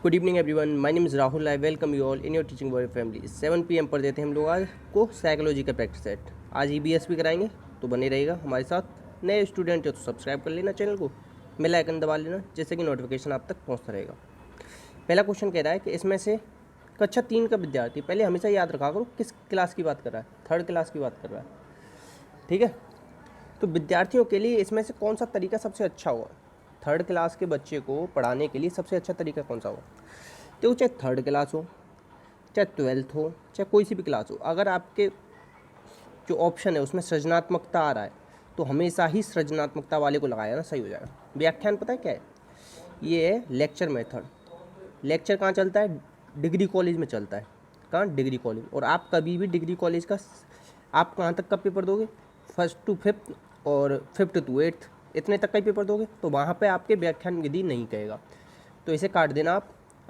Good evening everyone, my name is Rahul. I welcome you all in your teaching world family. 7 PM पर देते हैं हम लोग आज को साइकोलॉजी का प्रैक्टिस सेट। आज EBS भी कराएंगे, तो बने रहेगा हमारे साथ। नए स्टूडेंट हो तो सब्सक्राइब कर लेना चैनल को, बेल आइकन दबा लेना, जैसे कि नोटिफिकेशन आप तक पहुंचता रहेगा। पहला क्वेश्चन कह रहा है कि इसमें से कक्षा 3 का विद्यार्थी, पहले हमेशा याद रखा करो किस क्लास की बात कर रहा है, 3rd क्लास की बात कर रहा है, ठीक है। तो विद्यार्थियों के लिए इसमें से कौन सा तरीका सबसे अच्छा होगा? 3rd क्लास के बच्चे को पढ़ाने के लिए सबसे अच्छा तरीका कौन सा होगा? तो चाहे 3rd क्लास हो, चाहे 12th हो, चाहे कोई सी भी क्लास हो, अगर आपके जो ऑप्शन है उसमें सृजनात्मकता आ रहा है तो हमेशा ही सृजनात्मकता वाले को लगाया ना, सही हो जाएगा। व्याख्यान पता है क्या है? ये है लेक्चर मेथड। लेक्चर कहाँ चलता है? डिग्री कॉलेज में चलता है। कहाँ? Degree college. और आप कभी भी डिग्री कॉलेज का आप कहाँ तक का पेपर दोगे? 1st to 5th और 5th to 8th, इतने तक का ही पेपर दोगे, तो वहाँ पे आपके व्याख्यान विधि नहीं कहेगा, तो इसे काट देना।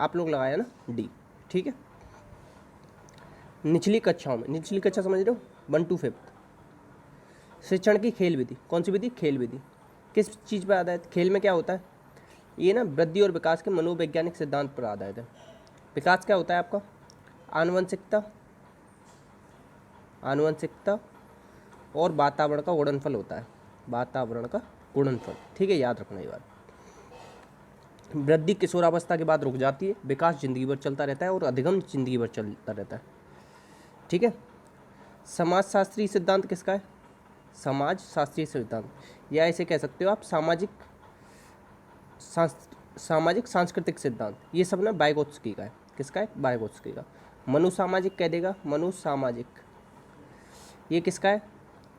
आप लोग लगाया ना डी, ठीक है। निचली कक्षाओं में, निचली कक्षा समझ रहे हो, 1 to 5th, शिक्षण की खेल विधि। कौन सी विधि? खेल विधि। किस चीज़ पर आधारित? खेल में क्या होता है? ये ना वृद्धि और विकास के मनोवैज्ञानिक सिद्धांत पर आधारित है। विकास क्या होता है आपका? आनुवंशिकता, आनुवंशिकता और वातावरण का गुणनफल होता है, वातावरण का गुणनफल, ठीक है, याद रखना ये बात। वृद्धि किशोरावस्था के बाद रुक जाती है, विकास जिंदगी भर चलता रहता है और अधिगम जिंदगी भर चलता रहता है, ठीक है। समाज शास्त्रीय सिद्धांत किसका है? समाज शास्त्रीय सिद्धांत, या इसे कह सकते हो आप सामाजिक सांस्कृतिक सिद्धांत। ये सब ना वाइगोत्स्की का है। किसका है? वाइगोत्स्की का। मनुसामाजिक कह देगा, मनुसामाजिक। ये किसका है?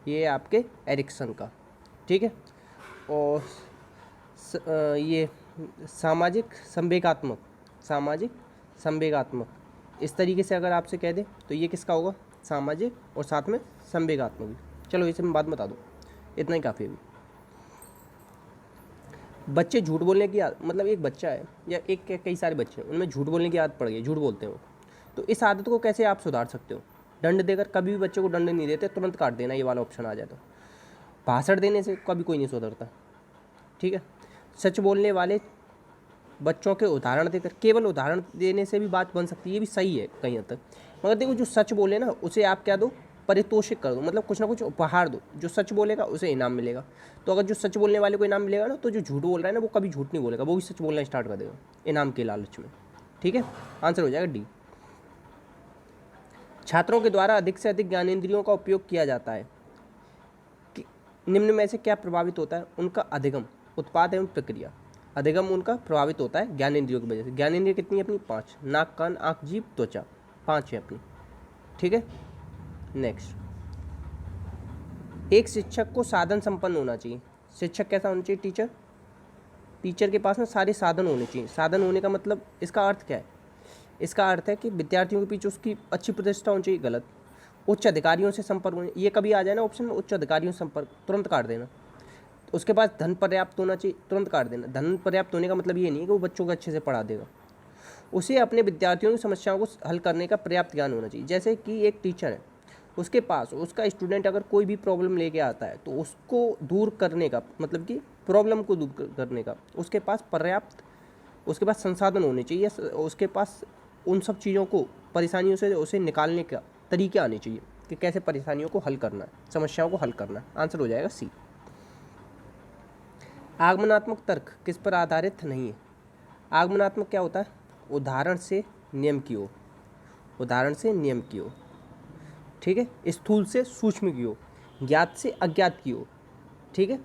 ये आपके एरिक्सन का, ठीक है। और ये सामाजिक संवेगात्मक, सामाजिक संवेगात्मक, इस तरीके से अगर आपसे कह दे तो ये किसका होगा? सामाजिक और साथ में संवेगात्मक भी। चलो इसे मैं बात बता दूँ, इतना ही काफ़ी है। बच्चे झूठ बोलने की मतलब एक बच्चा है या कई सारे बच्चे हैं, उनमें झूठ बोलने की आदत पड़ गई, झूठ बोलते हैं वो। तो इस आदत को कैसे आप सुधार सकते हो? दंड देकर। कभी भी बच्चे को दंड नहीं देते, तुरंत काट देना, ये वाला ऑप्शन आ जाए तो। भाषण देने से कभी कोई नहीं सुधरता, ठीक है। सच बोलने वाले बच्चों के उदाहरण देकर, केवल उदाहरण देने से भी बात बन सकती है, ये भी सही है कहीं हद तक। मगर देखो, जो सच बोले ना उसे आप क्या दो? पारितोषिक कर दो, मतलब कुछ ना कुछ उपहार दो। जो सच बोलेगा उसे इनाम मिलेगा। तो अगर जो सच बोलने वाले को इनाम मिलेगा ना, तो जो झूठ बोल रहा है ना वो कभी झूठ नहीं बोलेगा, वो भी सच बोलना स्टार्ट कर देगा इनाम के लालच में, ठीक है। आंसर हो जाएगा डी। छात्रों के द्वारा अधिक से अधिक ज्ञानेंद्रियों का उपयोग किया जाता है, निम्न में से क्या प्रभावित होता है? उनका अधिगम, उत्पाद एवं प्रक्रिया। अधिगम उनका प्रभावित होता है ज्ञानेंद्रियों की वजह से। ज्ञानेंद्रिय कितनी है अपनी? 5। नाक, कान, आँख, जीभ, त्वचा, 5 है अपनी, ठीक है। नेक्स्ट, एक शिक्षक को साधन संपन्न होना चाहिए। शिक्षक कैसा होना चाहिए? टीचर। टीचर के पास ना सारे साधन होने चाहिए। साधन होने का मतलब, इसका अर्थ क्या है? इसका अर्थ है कि विद्यार्थियों के पीछे उसकी अच्छी प्रतिष्ठा होनी चाहिए। गलत। उच्च अधिकारियों से संपर्क होने, ये कभी आ जाए ना ऑप्शन में, उच्च अधिकारियों से संपर्क, तुरंत काट देना। उसके पास धन पर्याप्त होना चाहिए, तुरंत काट देना। धन पर्याप्त होने का मतलब ये नहीं है कि वो बच्चों को अच्छे से पढ़ा देगा। उसे अपने विद्यार्थियों की समस्याओं को हल करने का पर्याप्त ज्ञान होना चाहिए। जैसे कि एक टीचर है, उसके पास उसका स्टूडेंट अगर कोई भी प्रॉब्लम लेके आता है तो उसको दूर करने का, मतलब कि प्रॉब्लम को दूर करने का उसके पास पर्याप्त, उसके पास संसाधन होने चाहिए। उसके पास उन सब चीज़ों को, परेशानियों से उसे निकालने का तरीके आने चाहिए कि कैसे परेशानियों को हल करना है, समस्याओं को हल करना है। आंसर हो जाएगा सी। आगमनात्मक तर्क किस पर आधारित नहीं है? आगमनात्मक क्या होता है? उदाहरण से नियम की ओर, उदाहरण से नियम की ओर, ठीक है। स्थूल से सूक्ष्म की ओर, ज्ञात से अज्ञात की ओर, ठीक है।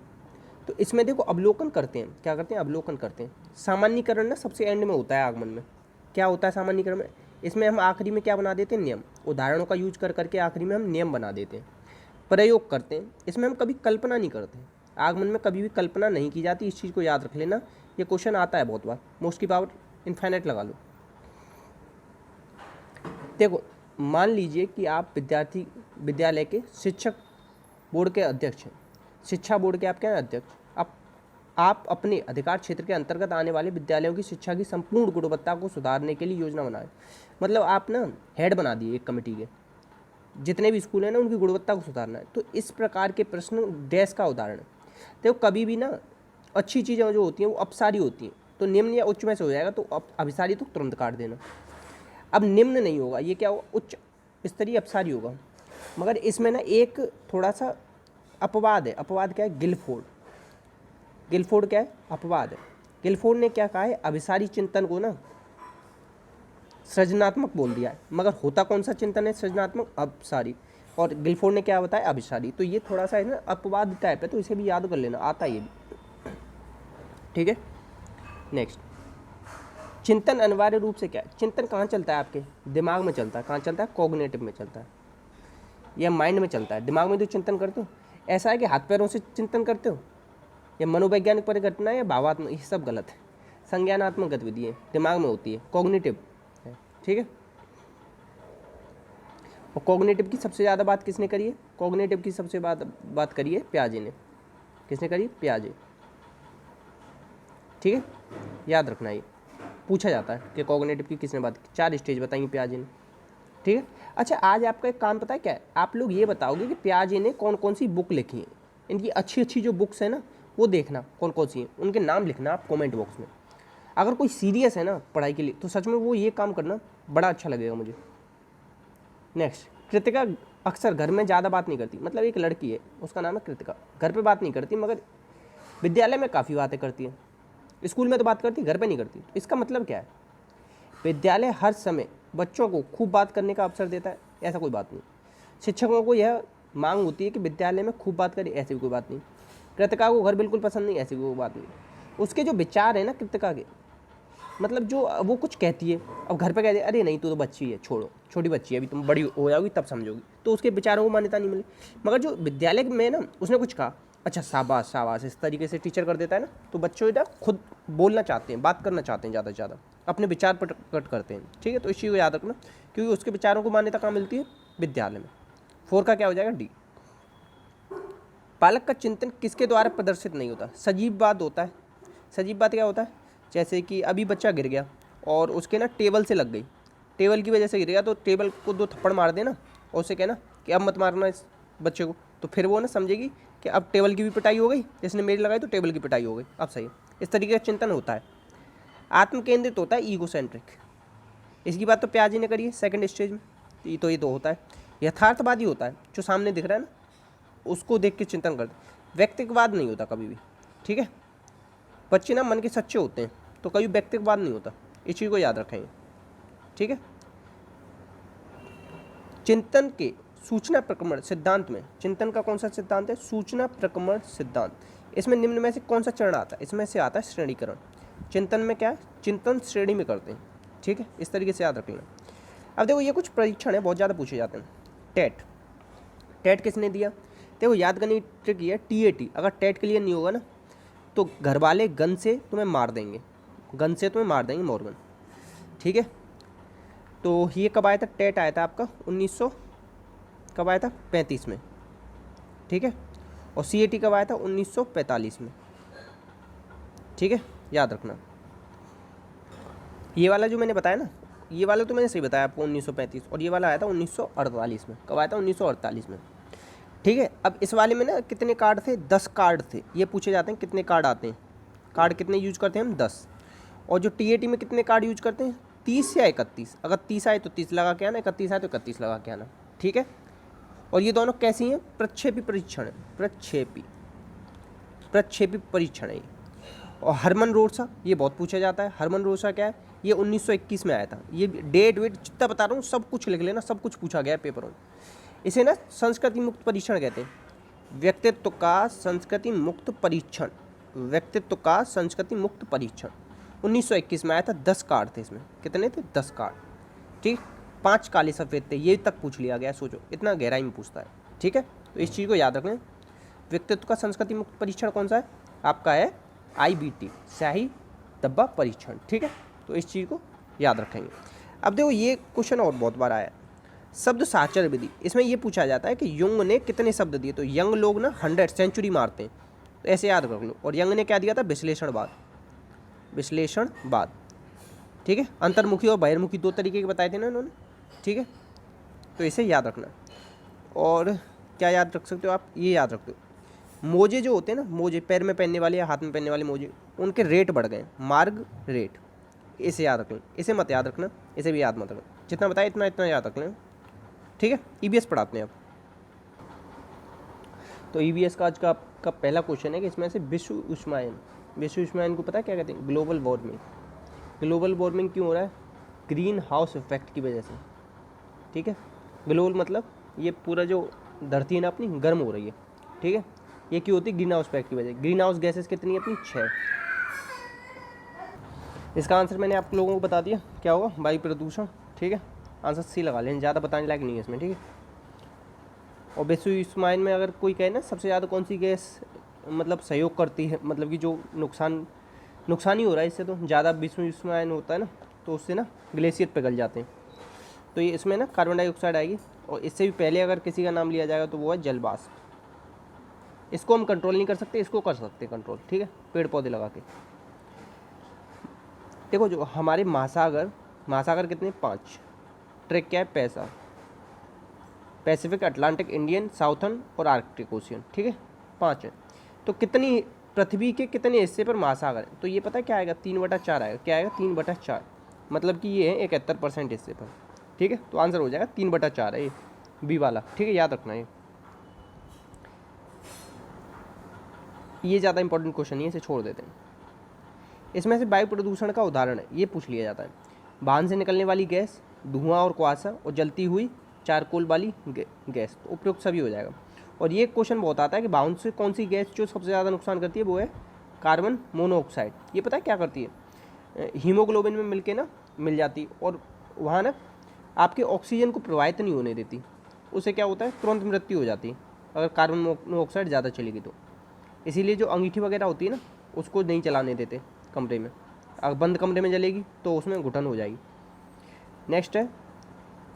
तो इसमें देखो अवलोकन करते हैं, क्या करते हैं? अवलोकन करते हैं। सामान्यीकरण ना सबसे एंड में होता है आगमन में। क्या होता है सामान्यीकरण में? इसमें हम आखिरी में क्या बना देते हैं? नियम। उदाहरणों का यूज कर करके आखिरी में हम नियम बना देते हैं। प्रयोग करते हैं, इसमें हम कभी कल्पना नहीं करते। आगमन में कभी भी कल्पना नहीं की जाती, इस चीज़ को याद रख लेना। ये क्वेश्चन आता है बहुत बार, मोस्ट की पावर इनफाइनाइट लगा लो। देखो, मान लीजिए कि आप विद्यालय के शिक्षक बोर्ड के अध्यक्ष हैं, शिक्षा बोर्ड के आप क्या हैं? अध्यक्ष। आप अपने अधिकार क्षेत्र के अंतर्गत आने वाले विद्यालयों की शिक्षा की संपूर्ण गुणवत्ता को सुधारने के लिए योजना बनाएं। मतलब आप ना हेड बना दिए एक कमेटी के, जितने भी स्कूल हैं ना उनकी गुणवत्ता को सुधारना है। तो इस प्रकार के प्रश्न डैश का उदाहरण है। देखो कभी भी ना अच्छी चीज़ें जो होती हैं वो अपसारी होती हैं, तो निम्न या उच्च में से हो जाएगा, तो अभिसारी तो तुरंत काट देना। अब निम्न नहीं होगा, ये क्या होगा, उच्च स्तरीय अपसारी होगा। मगर इसमें ना एक थोड़ा सा अपवाद है। अपवाद क्या है, गिलफोर्ड। गिलफोर्ड क्या है, अपवाद है। गिलफोर्ड ने क्या कहा है, अभिसारी चिंतन को ना सृजनात्मक बोल दिया है, मगर होता कौन सा चिंतन है सृजनात्मक, अपसारी। और गिलफोर्ड ने क्या बताया, अभिसारी। तो ये थोड़ा सा है ना अपवाद टाइप है, तो इसे भी याद कर लेना, आता है ये भी, ठीक है। नेक्स्ट, चिंतन अनिवार्य रूप से क्या है, चिंतन कहाँ चलता है, आपके दिमाग में चलता है। कहाँ चलता है, कॉग्निटिव में चलता है या माइंड में चलता है। दिमाग में तो चिंतन करते हो, ऐसा है कि हाथ पैरों से चिंतन करते हो, या मनोवैज्ञानिक परिघटना या भावात्मक, ये सब गलत है। संज्ञानात्मक गतिविधि है, दिमाग में होती है, कॉग्निटिव है, ठीक है। और कॉग्निटिव की सबसे ज़्यादा बात किसने करी है, कॉग्निटिव की सबसे बात करी है पियाजे ने। किसने करी, पियाजे, ठीक है, याद रखना। ये पूछा जाता है कि कॉग्निटिव की किसने बात की, 4 स्टेज बताएंगे पियाजे ने, ठीक है। अच्छा, आज आपका एक काम पता है क्या है, आप लोग ये बताओगे कि पियाजे ने कौन कौन सी बुक लिखी है। इनकी अच्छी अच्छी जो बुक्स है ना, वो देखना कौन कौन सी हैं, उनके नाम लिखना आप कमेंट बॉक्स में। अगर कोई सीरियस है ना पढ़ाई के लिए, तो सच में वो ये काम करना बड़ा अच्छा लगेगा मुझे। नेक्स्ट, कृतिका अक्सर घर में ज़्यादा बात नहीं करती। मतलब एक लड़की है, उसका नाम है कृतिका, घर पे बात नहीं करती, मगर विद्यालय में काफ़ी बातें करती है। स्कूल में तो बात करती, घर पे नहीं करती। तो इसका मतलब क्या है, विद्यालय हर समय बच्चों को खूब बात करने का अवसर देता है, ऐसा कोई बात नहीं। शिक्षकों को यह मांग होती है कि विद्यालय में खूब बात करें, ऐसी भी कोई बात नहीं। कृतिका को घर बिल्कुल पसंद नहीं, ऐसी भी कोई बात नहीं। उसके जो विचार है ना कृतिका के, मतलब जो वो कुछ कहती है, अब घर पे कहती है अरे नहीं तू तो बच्ची है, छोड़ो, छोटी बच्ची है, अभी तुम बड़ी हो जाओगी तब समझोगी, तो उसके विचारों को मान्यता नहीं मिली। मगर जो विद्यालय में ना उसने कुछ कहा, अच्छा शाबाश शाबाश, इस तरीके से टीचर कर देता है ना, तो बच्चों इधर खुद बोलना चाहते हैं, बात करना चाहते हैं, ज़्यादा से ज़्यादा अपने विचार प्रकट करते हैं, ठीक है। तो इस चीज़ को याद रखना, क्योंकि उसके विचारों को मान्यता कहाँ मिलती है, विद्यालय में। 4 का क्या हो जाएगा, डी। पालक का चिंतन किसके द्वारा प्रदर्शित नहीं होता, सजीववाद होता है। सजीववाद क्या होता है, जैसे कि अभी बच्चा गिर गया और उसके ना टेबल से लग गई, टेबल की वजह से गिर गया, तो टेबल को 2 थप्पड़ मार देना और उसे कहना कि अब मत मारना इस बच्चे को, तो फिर वो ना समझेगी कि अब टेबल की भी पिटाई हो गई, जिसने मेरी लगाई तो टेबल की पिटाई हो गई, अब सही। इस तरीके का चिंतन होता है। आत्म केंद्रित होता है, ईगोसेंट्रिक। इसकी बात तो पियाजे ने करी है सेकंड स्टेज में, ये तो होता है। यथार्थवादी होता है, जो सामने दिख रहा है ना उसको देख के चिंतन करते। व्यक्तिगतवाद नहीं होता कभी भी, ठीक है। बच्चे ना मन के सच्चे होते हैं, तो कभी व्यक्तिगतवाद नहीं होता, इस चीज़ को याद रखेंगे, ठीक है। चिंतन के सूचना प्रक्रमण सिद्धांत में, चिंतन का कौन सा सिद्धांत है, सूचना प्रक्रमण सिद्धांत। इसमें निम्न में से कौन सा चरण आता है, इसमें से आता है श्रेणीकरण। चिंतन में क्या है, चिंतन श्रेणी में करते हैं, ठीक है, इस तरीके से याद रखना। अब देखो ये कुछ परीक्षण है, बहुत ज़्यादा पूछे जाते हैं। टेट, टेट किसने दिया, देखो याद करने की ट्रिक ये है, TAT अगर टेट के लिए नहीं होगा ना, तो घर वाले गन से तुम्हें मार देंगे, गन से तुम्हें मार देंगे, मॉर्गन, ठीक है। तो ये कब आया था, टेट आया था आपका 1900 कब आया था, 35 में, ठीक है। और CAT कब आया था, 1945 में, ठीक है, याद रखना। ये वाला जो मैंने बताया ना, ये वाला तो मैंने सही बताया आपको 1935, और ये वाला आया था 1948 में। कब आया था, 1948 में, ठीक है। अब इस वाले में ना कितने कार्ड थे, 10 कार्ड थे। ये पूछे जाते हैं कितने कार्ड आते हैं, कार्ड कितने यूज करते हैं हम, 10। और जो TAT में कितने कार्ड यूज करते हैं, 30 या 31। अगर 30 आए तो 30 लगा के आना, 31 आए तो 31 लगा के आना, ठीक है। और ये दोनों कैसी हैं, प्रक्षेपी परीक्षण है, प्रक्षेपी परीक्षण है। और हरमन रोसा, ये बहुत पूछा जाता है। हरमन रोसा क्या है, ये 1921 में आया था। ये डेट वेट जितना बता रहा हूँ सब कुछ लिख लेना, सब कुछ पूछा गया है पेपरों में। इसे ना संस्कृति मुक्त परीक्षण कहते हैं। व्यक्तित्व का संस्कृति मुक्त परीक्षण, व्यक्तित्व का संस्कृति मुक्त परीक्षण 1921 में आया था। 10 कार्ड थे इसमें, कितने थे, 10 कार्ड, ठीक। 5 काले सफ़ेद थे, ये तक पूछ लिया गया, सोचो इतना गहराई में पूछता है, ठीक है। तो इस चीज़ को याद रखें। व्यक्तित्व का संस्कृति मुक्त परीक्षण कौन सा है आपका, है IBT, शाही डब्बा परीक्षण, ठीक है। तो इस चीज़ को याद रखेंगे। अब देखो ये क्वेश्चन और बहुत बार आया है, शब्द साचर विधि। इसमें ये पूछा जाता है कि युंग ने कितने शब्द दिए, तो यंग लोग ना 100 सेंचुरी मारते हैं, तो ऐसे याद रख लो। और यंग ने क्या दिया था, विश्लेषणवाद, विश्लेषणवाद, ठीक है। अंतर्मुखी और बहिर्मुखी 2 तरीके के बताए थे ना इन्होंने, ठीक है। तो इसे याद रखना। और क्या याद रख सकते हो आप, ये याद रखते हो, मोजे जो होते हैं ना, मोजे पैर में पहनने वाले या हाथ में पहनने वाले मोजे, उनके रेट बढ़ गए, मार्ग रेट, इसे याद रख लें, इसे मत याद रखना, इसे भी याद मत रखना, जितना बताया इतना इतना याद रख लें, ठीक है। ईबीएस पढ़ाते हैं अब। तो ईबीएस का आज का पहला क्वेश्चन है कि इसमें से विश्व उष्मायन को पता है क्या कहते हैं? Global warming. ग्लोबल वार्मिंग क्यों हो रहा है? ग्रीन हाउस इफेक्ट की वजह से, ठीक है। ग्लोबल मतलब ये पूरा जो धरती है ना अपनी गर्म हो रही है, ठीक है। ये क्यों होती है? ग्रीन हाउस इफेक्ट की वजह से। ग्रीन हाउस गैसेस कितनी है अपनी? 6। इसका आंसर मैंने आप लोगों को बता दिया, क्या होगा? वायु प्रदूषण, ठीक है। आंसर सी लगा लें, ज़्यादा बताने लायक नहीं है इसमें, ठीक है। और विश्व उष्मायन में अगर कोई कहे ना सबसे ज़्यादा कौन सी गैस मतलब सहयोग करती है, मतलब कि जो नुकसान ही हो रहा है इससे, तो ज़्यादा विश्व उष्मायन होता है ना, तो उससे ना ग्लेशियर पिघल जाते हैं। तो ये इसमें ना कार्बन डाइऑक्साइड आएगी। और इससे भी पहले अगर किसी का नाम लिया जाएगा तो वो है जलवाष्प। इसको हम कंट्रोल नहीं कर सकते, इसको कर सकते हैं कंट्रोल, ठीक है, पेड़ पौधे लगा के। देखो जो हमारे महासागर कितने? 5। ट्रैक क्या है? पैसा, पैसिफिक, अटलांटिक, इंडियन, साउथर्न और आर्कटिक ओशियन, ठीक है, 5 है। तो कितनी पृथ्वी के कितने हिस्से पर महासागर है? तो ये पता है क्या आएगा? 3/4 आएगा। क्या आएगा? 3/4, मतलब कि ये है 71% हिस्से पर, ठीक है। तो आंसर हो जाएगा 3/4 है ये, बी वाला, ठीक है, याद रखना ये ज़्यादा इंपॉर्टेंट क्वेश्चन नहीं है, इसे छोड़ देते हैं। इसमें से वायु प्रदूषण का उदाहरण है, ये पूछ लिया जाता है। वाहन से निकलने वाली गैस, धुआं और कुआसा, और जलती हुई चारकोल वाली गैस, तो उपयुक्त सभी हो जाएगा। और ये क्वेश्चन बहुत आता है कि वाहन से कौन सी गैस जो सबसे ज़्यादा नुकसान करती है? वो है कार्बन मोनोऑक्साइड। ये पता है क्या करती है? हीमोग्लोबिन में मिल जाती, और वहाँ ना आपके ऑक्सीजन को प्रवाहित नहीं होने देती। उससे क्या होता है? तुरंत मृत्यु हो जाती है अगर कार्बन मोनोऑक्साइड ज़्यादा चलेगी तो। इसीलिए जो अंगीठी वगैरह होती है ना, उसको नहीं चलाने देते कमरे में। अगर बंद कमरे में जलेगी तो उसमें घुटन हो जाएगी। नेक्स्ट है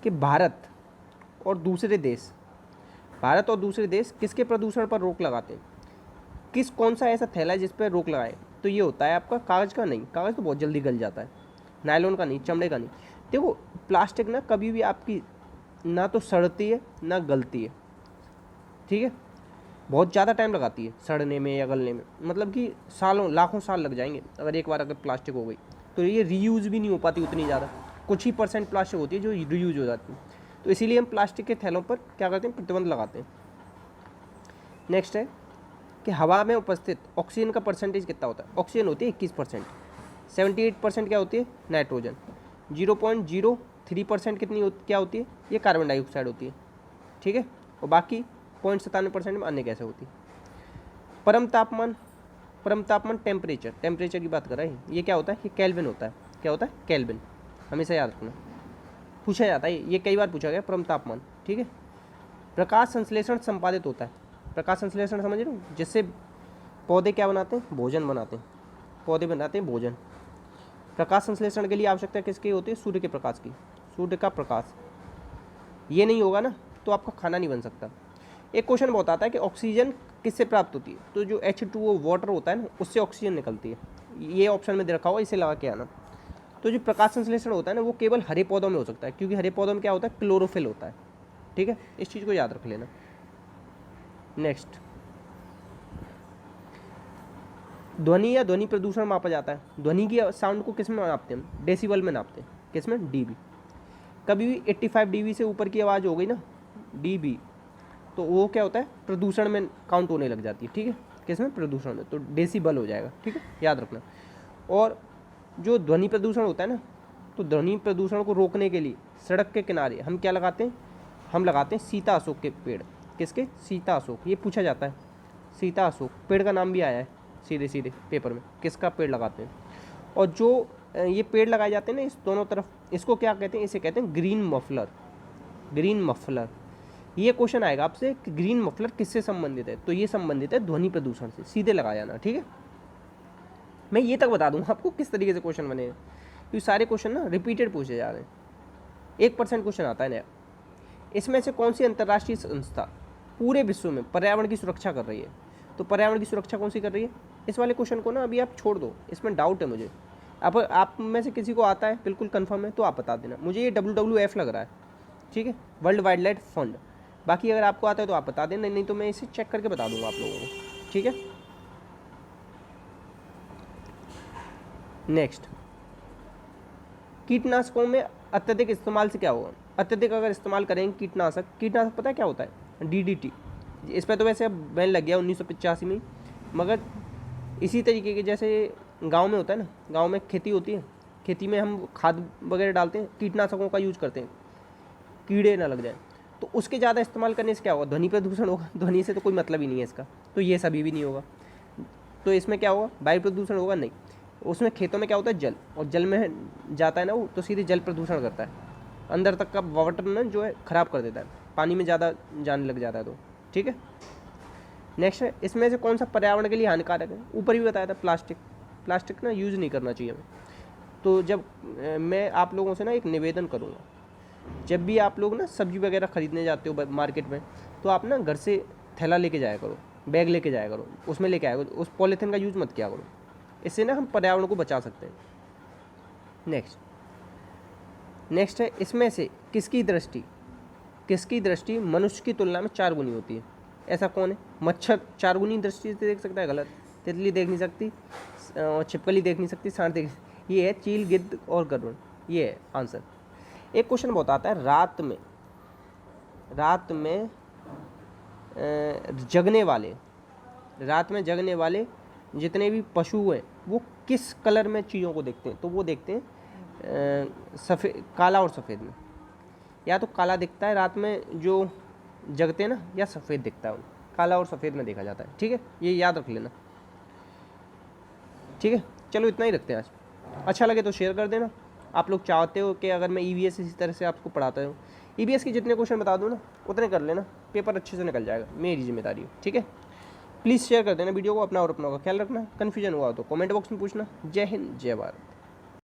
कि भारत और दूसरे देश किसके प्रदूषण पर रोक लगाते हैं? कौन सा ऐसा थैला है जिस पर रोक लगाए? तो ये होता है आपका कागज़ का। नहीं, कागज़ तो बहुत जल्दी गल जाता है। नायलॉन का नहीं, चमड़े का नहीं। देखो प्लास्टिक ना कभी भी आपकी ना तो सड़ती है ना गलती है, ठीक है। बहुत ज़्यादा टाइम लगाती है सड़ने में या गलने में, मतलब कि सालों लाखों साल लग जाएंगे अगर प्लास्टिक हो गई तो। ये रीयूज़ भी नहीं हो पाती उतनी ज़्यादा, कुछ ही % प्लास्टिक होती है जो रीयूज हो जाती है। तो इसीलिए हम प्लास्टिक के थैलों पर क्या करते हैं? प्रतिबंध लगाते हैं। नेक्स्ट है कि हवा में उपस्थित ऑक्सीजन का परसेंटेज कितना होता है? ऑक्सीजन होती है 21%, 78% क्या होती है? नाइट्रोजन, 0.03% क्या होती है? ये कार्बन डाइऑक्साइड होती है, ठीक है। और बाकी 0.97% में अन्य गैसें होती है। परम तापमान टेम्परेचर की बात कर रहे हैं। ये क्या होता है? ये केल्विन होता है। क्या होता है? केल्विन, हमेशा याद रखना, पूछा जाता है ये कई बार पूछा गया। परम तापमान, ठीक है। प्रकाश संश्लेषण संपादित होता है। प्रकाश संश्लेषण समझ रहे हो? जिससे पौधे क्या बनाते हैं? भोजन बनाते हैं। पौधे बनाते हैं भोजन। प्रकाश संश्लेषण के लिए आवश्यकता किसकी होती है? सूर्य के प्रकाश की। सूर्य का प्रकाश ये नहीं होगा ना तो आपका खाना नहीं बन सकता। एक क्वेश्चन बहुत आता है कि ऑक्सीजन किससे प्राप्त होती है? तो जो H2O वाटर होता है ना, उससे ऑक्सीजन निकलती है। ये ऑप्शन में दे रखा हुआ, इसे लगा के आना। तो जो प्रकाश संश्लेषण होता है ना, वो केवल हरे पौधों में हो सकता है, क्योंकि हरे पौधों में क्या होता है? क्लोरोफिल होता है, ठीक है। इस चीज़ को याद रख लेना। नेक्स्ट, ध्वनि या ध्वनि प्रदूषण मापा जाता है। ध्वनि की साउंड को किस में नापते हैं हम? डेसिबल में नापते हैं। किस में? डीबी। कभी भी 85 dB से ऊपर की आवाज़ हो गई ना, डीबी, तो वो क्या होता है? प्रदूषण में काउंट होने लग जाती है, ठीक है। किसमें? प्रदूषण में, तो डेसिबल हो जाएगा, ठीक है, याद रखना। और जो ध्वनि प्रदूषण होता है ना, तो ध्वनि प्रदूषण को रोकने के लिए सड़क के किनारे हम क्या लगाते हैं? हम लगाते हैं सीता अशोक के पेड़। किसके? सीता अशोक। ये पूछा जाता है, सीता अशोक पेड़ का नाम भी आया है सीधे सीधे पेपर में। किसका पेड़ लगाते हैं? और जो ये पेड़ लगाए जाते हैं ना इस दोनों तरफ, इसको क्या कहते हैं? इसे कहते हैं ग्रीन मफलर। ग्रीन मफलर, ये क्वेश्चन आएगा आपसे कि ग्रीन मफलर किससे संबंधित है? तो ये संबंधित है ध्वनि प्रदूषण से। सीधे लगा जाना, ठीक है। मैं ये तक बता दूंगा आपको किस तरीके से क्वेश्चन बने हैं, क्योंकि सारे क्वेश्चन ना रिपीटेड पूछे जा रहे हैं। 1% क्वेश्चन आता है नया। इसमें से कौन सी अंतर्राष्ट्रीय संस्था पूरे विश्व में पर्यावरण की सुरक्षा कर रही है? तो पर्यावरण की सुरक्षा कौन सी कर रही है? इस वाले क्वेश्चन को ना अभी आप छोड़ दो, इसमें डाउट है मुझे। अब आप में से किसी को आता है, बिल्कुल कंफर्म है, तो आप बता देना। मुझे ये WWF लग रहा है, ठीक है, वर्ल्ड वाइल्ड लाइफ फंड। बाकी अगर आपको आता है तो आप बता दें, नहीं तो मैं इसे चेक करके बता दूंगा आप लोगों को, ठीक है। नेक्स्ट, कीटनाशकों में अत्यधिक इस्तेमाल से क्या होगा? अत्यधिक अगर इस्तेमाल करेंगे कीटनाशक पता है क्या होता है? DDT। इस पर तो वैसे अब बैन लग गया 1985 में, मगर इसी तरीके के जैसे गांव में होता है ना, गांव में खेती होती है, खेती में हम खाद वगैरह डालते हैं, कीटनाशकों का यूज करते हैं, कीड़े ना लग जाए। तो उसके ज़्यादा इस्तेमाल करने से क्या होगा? ध्वनि प्रदूषण होगा। ध्वनि से तो कोई मतलब ही नहीं है इसका, तो ये सभी भी नहीं होगा। तो इसमें क्या होगा? वायु प्रदूषण होगा नहीं। उसमें खेतों में क्या होता है? जल, और जल में जाता है ना वो, तो सीधे जल प्रदूषण करता है, अंदर तक का वाटर में जो है ख़राब कर देता है, पानी में ज़्यादा जाने लग जाता है। तो ठीक है। नेक्स्ट है, इसमें से कौन सा पर्यावरण के लिए हानिकारक है? ऊपर भी बताया था, प्लास्टिक ना यूज़ नहीं करना चाहिए हमें। तो जब मैं आप लोगों से ना एक निवेदन करूँगा, जब भी आप लोग ना सब्जी वगैरह ख़रीदने जाते हो मार्केट में, तो आप ना घर से थैला लेके जाया करो, बैग लेके जाया करो, उसमें लेके आया करो, उस पॉलीथीन का यूज़ मत किया करो। इससे ना हम पर्यावरण को बचा सकते हैं। नेक्स्ट है, इसमें से किसकी दृष्टि मनुष्य की तुलना में 4 गुनी होती है? ऐसा कौन है? मच्छर 4 गुनी दृष्टि से देख सकता है? गलत। तितली देख नहीं सकती, छिपकली देख नहीं सकती, सांड देख, ये है चील, गिद्ध और गरुड़, ये है आंसर। एक क्वेश्चन बहुत आता है, रात में जगने वाले जितने भी पशु हैं वो किस कलर में चीज़ों को देखते हैं? तो वो देखते हैं सफ़ेद, काला और सफ़ेद में। या तो काला दिखता है रात में जो जगते हैं ना, या सफ़ेद दिखता है, काला और सफ़ेद में देखा जाता है। ठीक है, ये याद रख लेना। ठीक है, चलो इतना ही रखते हैं आज। अच्छा लगे तो शेयर कर देना। आप लोग चाहते हो कि अगर मैं EVS इसी तरह से आपको पढ़ाता हूँ, EVS के जितने क्वेश्चन बता दूँ ना उतने कर लेना, पेपर अच्छे से निकल जाएगा, मेरी जिम्मेदारी है। ठीक है, प्लीज़ शेयर कर देना वीडियो को, अपना और अपनों का ख्याल रखना। कन्फ्यूजन हुआ तो कमेंट बॉक्स में पूछना। जय हिंद, जय भारत।